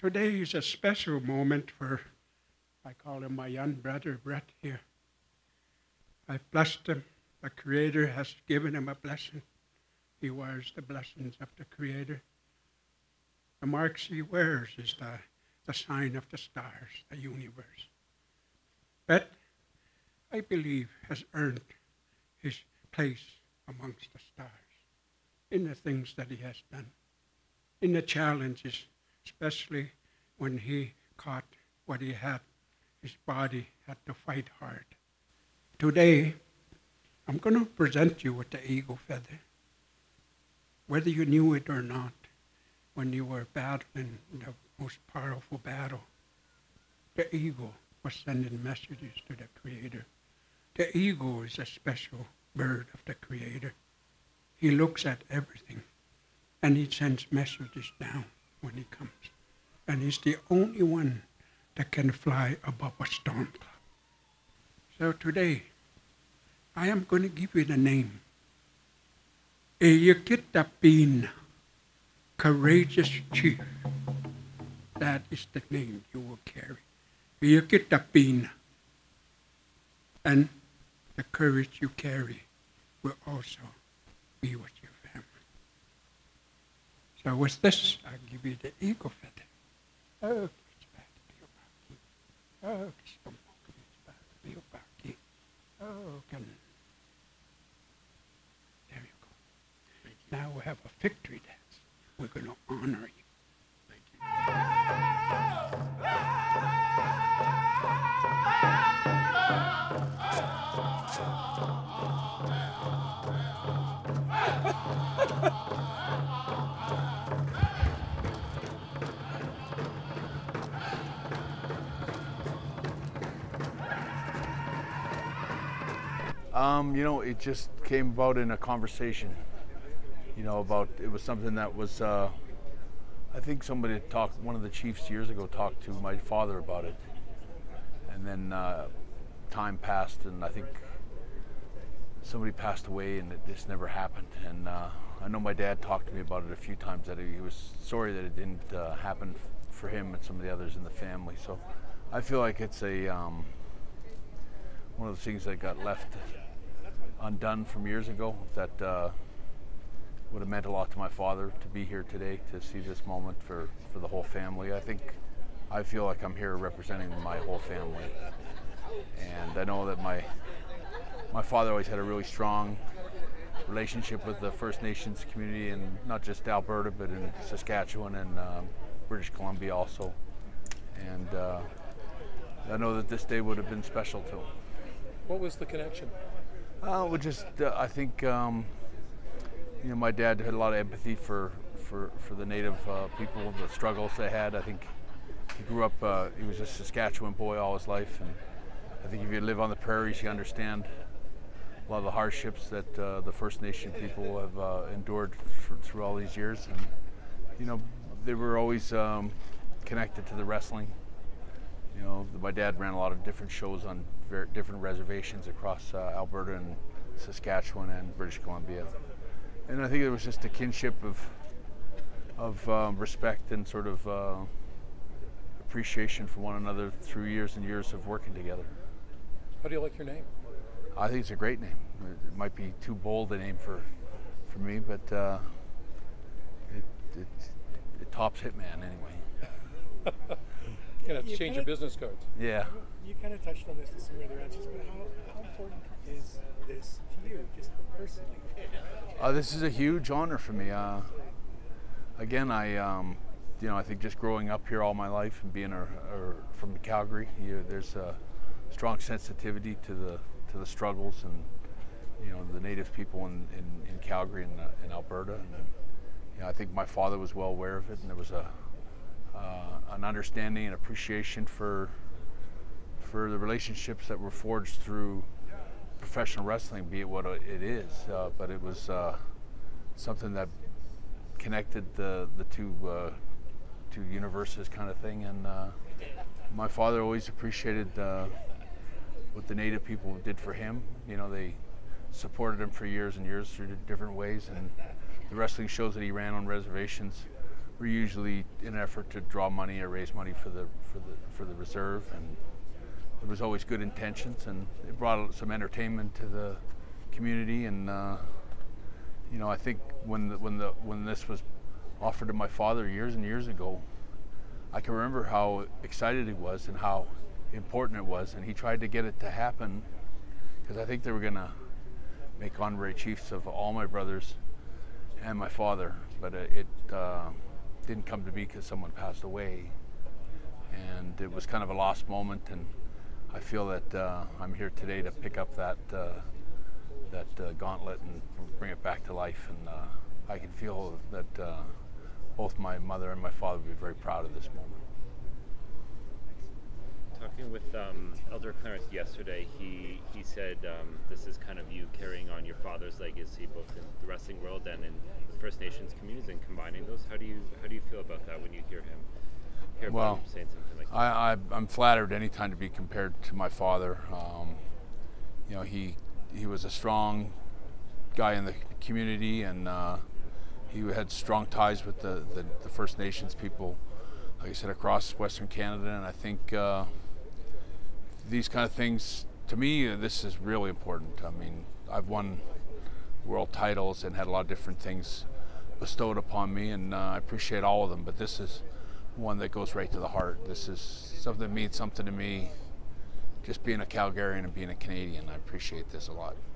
Today is a special moment for, I call him my young brother, Bret here. I've blessed him. The Creator has given him a blessing. He wears the blessings of the Creator. The marks he wears is the sign of the stars, the universe. Bret, I believe, has earned his place amongst the stars in the things that he has done, in the challenges, especially when he caught what he had. His body had to fight hard. Today, I'm going to present you with the eagle feather. Whether you knew it or not, when you were battling the most powerful battle, the eagle was sending messages to the Creator. The eagle is a special bird of the Creator. He looks at everything, and he sends messages down when he comes. And he's the only one that can fly above a storm cloud. So today, I am going to give you the name. Eyakitapin, courageous chief. That is the name you will carry. Eyakitapin. And the courage you carry will also be with your family. So with this, I'll give you the eagle feather. Oh, it's back to your baki. Oh, it's back to your baki. Oh, can. There you go. Thank you. Now we have a victory dance. We're going to honor you. Thank It just came about in a conversation, about, it was something that was, I think somebody talked, one of the chiefs years ago talked to my father about it. And then time passed, and I think somebody passed away, and this never happened. And I know my dad talked to me about it a few times, that he was sorry that it didn't happen for him and some of the others in the family. So I feel like it's a one of the things that got left undone from years ago that would have meant a lot to my father to be here today, to see this moment for the whole family. I feel like I'm here representing my whole family. And I know that my father always had a really strong relationship with the First Nations community, and not just Alberta, but in Saskatchewan and British Columbia also. And I know that this day would have been special to him. What was the connection? I think, my dad had a lot of empathy for the Native people, the struggles they had. I think he grew up, he was a Saskatchewan boy all his life, and I think if you live on the prairies, you understand a lot of the hardships that the First Nation people have endured through all these years. And, they were always connected to the wrestling. My dad ran a lot of different shows on different reservations across Alberta and Saskatchewan and British Columbia. And I think there was just a kinship of respect and sort of appreciation for one another through years and years of working together. How do you like your name? I think it's a great name. It might be too bold a name for me, but it tops Hitman anyway. You're going to have to change your business cards. Yeah. You kind of touched on this in some of your other answers, but how important is this to you, just personally? This is a huge honor for me. Again, I think just growing up here all my life and being from Calgary, there's a strong sensitivity to the struggles and the Native people in Calgary and in Alberta. And I think my father was well aware of it, and there was an understanding and appreciation for the relationships that were forged through professional wrestling, be it what it is, but it was something that connected the two universes, kind of thing. And my father always appreciated what the Native people did for him. They supported him for years and years through different ways, and the wrestling shows that he ran on reservations were usually in an effort to draw money or raise money for the reserve, and there was always good intentions, and it brought some entertainment to the community. And you know, I think when this was offered to my father years and years ago, I can remember how excited he was and how important it was, and he tried to get it to happen because I think they were going to make honorary chiefs of all my brothers and my father, but it didn't come to be because someone passed away, and it was kind of a lost moment. And I feel that I'm here today to pick up that gauntlet and bring it back to life, and I can feel that both my mother and my father would be very proud of this moment. Talking with Elder Clarence yesterday, he said this is kind of you carrying on your father's legacy, both in the wrestling world and in the First Nations communities, and combining those. How do you feel about that when you hear about him saying something like that? I'm flattered anytime to be compared to my father. You know, he was a strong guy in the community, and he had strong ties with the First Nations people, like I said, across Western Canada. And I think these kind of things, to me, this is really important. I mean, I've won world titles and had a lot of different things bestowed upon me, and I appreciate all of them, but this is one that goes right to the heart. This is something that means something to me, just being a Calgarian and being a Canadian. I appreciate this a lot.